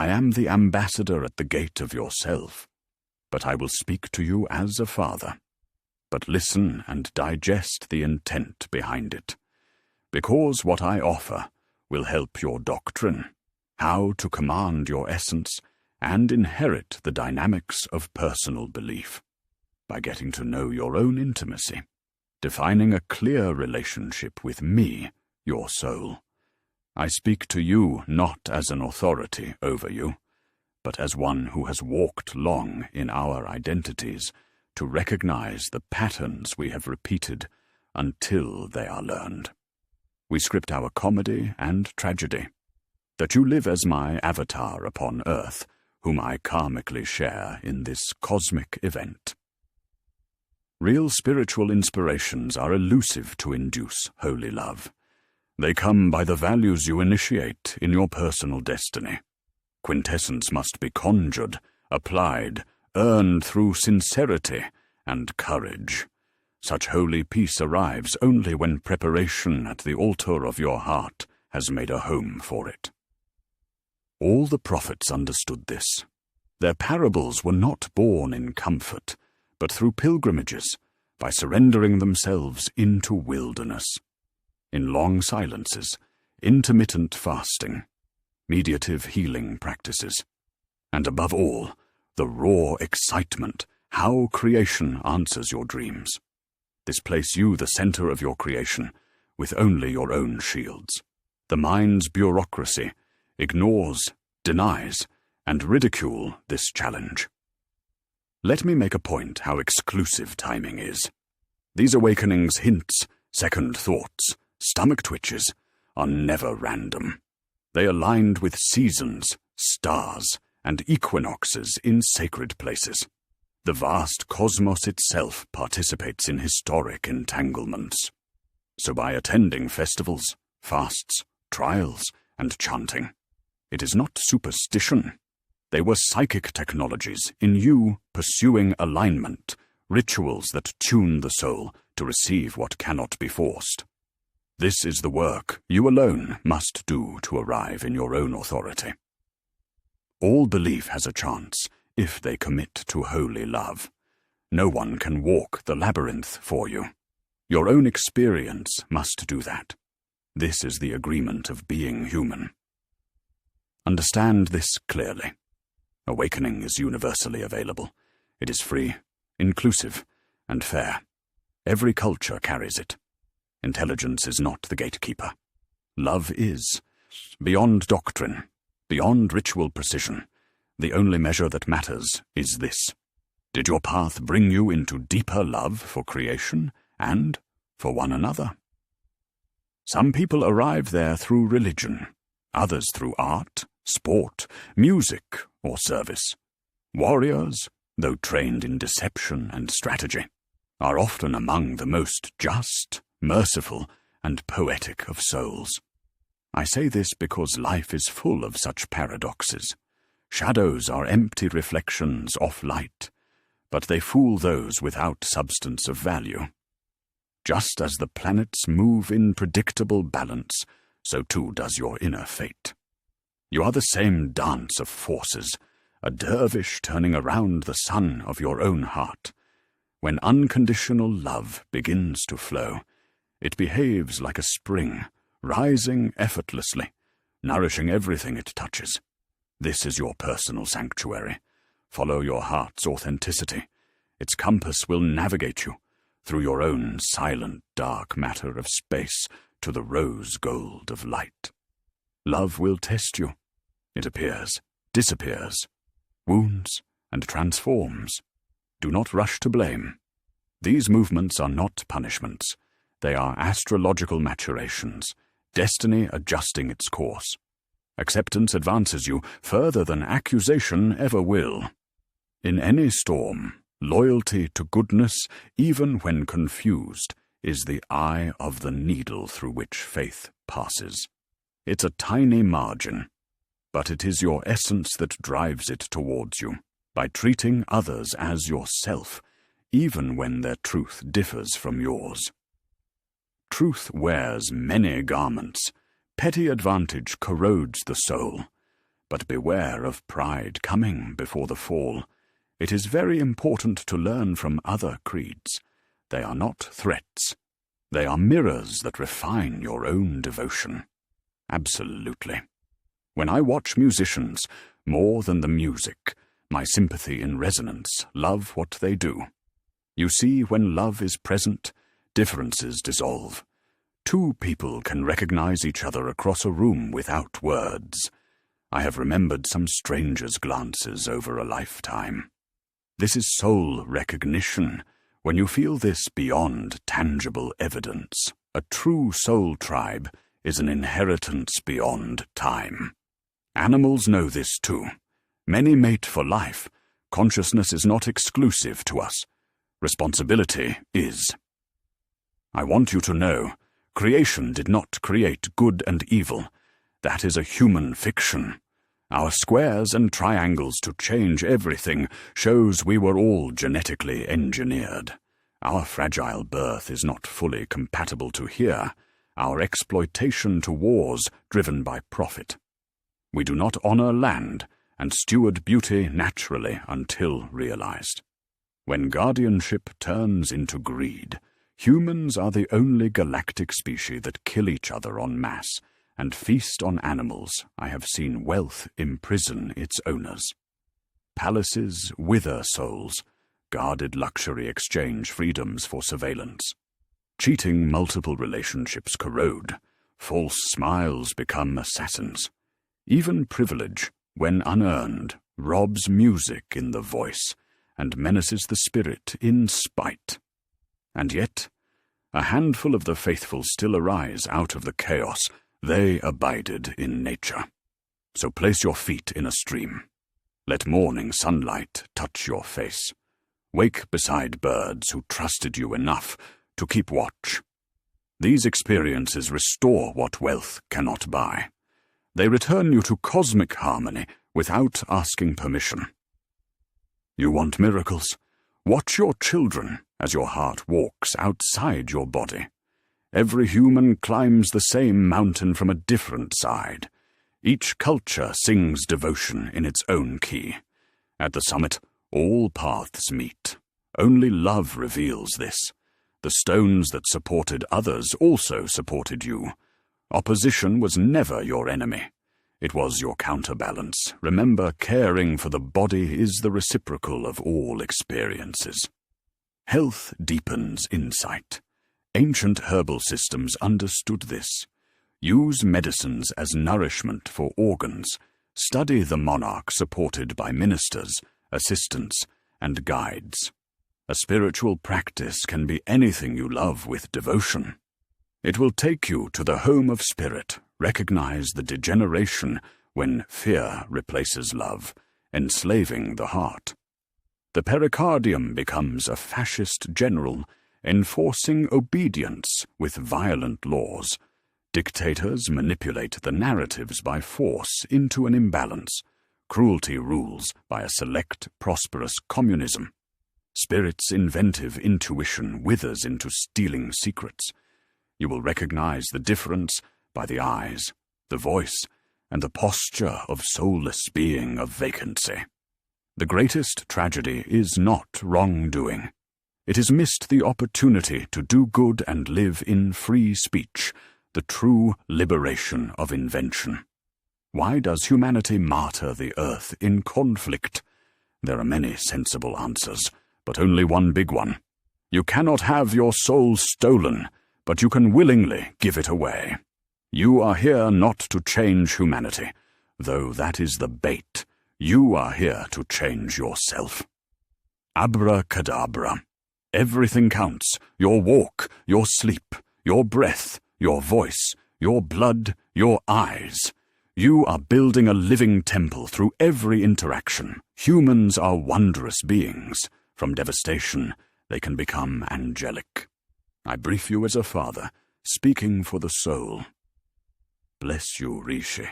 I am the ambassador at the gate of yourself, but I will speak to you as a father. But listen and digest the intent behind it, because what I offer will help your doctrine, how to command your essence and inherit the dynamics of personal belief, by getting to know your own intimacy, defining a clear relationship with me, your soul. I speak to you not as an authority over you, but as one who has walked long in our identities to recognize the patterns we have repeated until they are learned. We script our comedy and tragedy, that you live as my avatar upon Earth, whom I karmically share in this cosmic event. Real spiritual inspirations are elusive to induce holy love. They come by the values you initiate in your personal destiny. Quintessence must be conjured, applied, earned through sincerity and courage. Such holy peace arrives only when preparation at the altar of your heart has made a home for it. All the prophets understood this. Their parables were not born in comfort, but through pilgrimages, by surrendering themselves into wilderness. In long silences, intermittent fasting, mediative healing practices, and above all, the raw excitement, how creation answers your dreams. This place you the center of your creation, with only your own shields. The mind's bureaucracy ignores, denies, and ridicule this challenge. Let me make a point how exclusive timing is. These awakenings, hints, second thoughts, stomach twitches, are never random. They aligned with seasons, stars, and equinoxes in sacred places. The vast cosmos itself participates in historic entanglements. So by attending festivals, fasts, trials, and chanting, it is not superstition. They were psychic technologies in you pursuing alignment, rituals that tune the soul to receive what cannot be forced. This is the work you alone must do to arrive in your own authority. All belief has a chance if they commit to holy love. No one can walk the labyrinth for you. Your own experience must do that. This is the agreement of being human. Understand this clearly. Awakening is universally available. It is free, inclusive, and fair. Every culture carries it. Intelligence is not the gatekeeper. Love is. Beyond doctrine, beyond ritual precision, the only measure that matters is this. Did your path bring you into deeper love for creation and for one another? Some people arrive there through religion, others through art, sport, music, or service. Warriors, though trained in deception and strategy, are often among the most just, merciful, and poetic of souls. I say this because life is full of such paradoxes. Shadows are empty reflections off light, but they fool those without substance of value. Just as the planets move in predictable balance, so too does your inner fate. You are the same dance of forces, a dervish turning around the sun of your own heart. When unconditional love begins to flow, it behaves like a spring, rising effortlessly, nourishing everything it touches. This is your personal sanctuary. Follow your heart's authenticity. Its compass will navigate you through your own silent, dark matter of space to the rose gold of light. Love will test you. It appears, disappears, wounds, and transforms. Do not rush to blame. These movements are not punishments. They are astrological maturations, destiny adjusting its course. Acceptance advances you further than accusation ever will. In any storm, loyalty to goodness, even when confused, is the eye of the needle through which faith passes. It's a tiny margin, but it is your essence that drives it towards you, by treating others as yourself, even when their truth differs from yours. Truth wears many garments. Petty advantage corrodes the soul. But beware of pride coming before the fall. It is very important to learn from other creeds. They are not threats. They are mirrors that refine your own devotion. Absolutely. When I watch musicians, more than the music, my sympathy in resonance, love what they do. You see, when love is present, differences dissolve. Two people can recognize each other across a room without words. I have remembered some strangers' glances over a lifetime. This is soul recognition. When you feel this beyond tangible evidence, a true soul tribe is an inheritance beyond time. Animals know this too. Many mate for life. Consciousness is not exclusive to us. Responsibility is. I want you to know, creation did not create good and evil. That is a human fiction. Our squares and triangles to change everything shows we were all genetically engineered. Our fragile birth is not fully compatible to here, our exploitation to wars driven by profit. We do not honor land and steward beauty naturally until realized. When guardianship turns into greed, humans are the only galactic species that kill each other en masse and feast on animals. I have seen wealth imprison its owners. Palaces wither souls. Guarded luxury exchange freedoms for surveillance. Cheating multiple relationships corrode. False smiles become assassins. Even privilege, when unearned, robs music in the voice and menaces the spirit in spite. And yet, a handful of the faithful still arise out of the chaos. They abided in nature. So place your feet in a stream. Let morning sunlight touch your face. Wake beside birds who trusted you enough to keep watch. These experiences restore what wealth cannot buy. They return you to cosmic harmony without asking permission. You want miracles? Watch your children as your heart walks outside your body. Every human climbs the same mountain from a different side. Each culture sings devotion in its own key. At the summit, all paths meet. Only love reveals this. The stones that supported others also supported you. Opposition was never your enemy. It was your counterbalance. Remember, caring for the body is the reciprocal of all experiences. Health deepens insight. Ancient herbal systems understood this. Use medicines as nourishment for organs. Study the monarch supported by ministers, assistants, and guides. A spiritual practice can be anything you love with devotion. It will take you to the home of spirit. Recognize the degeneration when fear replaces love, enslaving the heart. The pericardium becomes a fascist general, enforcing obedience with violent laws. Dictators manipulate the narratives by force into an imbalance. Cruelty rules by a select, prosperous communism. Spirit's inventive intuition withers into stealing secrets. You will recognize the difference by the eyes, the voice, and the posture of soulless being of vacancy. The greatest tragedy is not wrongdoing. It is missed the opportunity to do good and live in free speech, the true liberation of invention. Why does humanity martyr the earth in conflict? There are many sensible answers, but only one big one. You cannot have your soul stolen, but you can willingly give it away. You are here not to change humanity, though that is the bait. You are here to change yourself. Abracadabra. Everything counts. Your walk, your sleep, your breath, your voice, your blood, your eyes. You are building a living temple through every interaction. Humans are wondrous beings. From devastation, they can become angelic. I brief you as a father, speaking for the soul. Bless you, Rishi.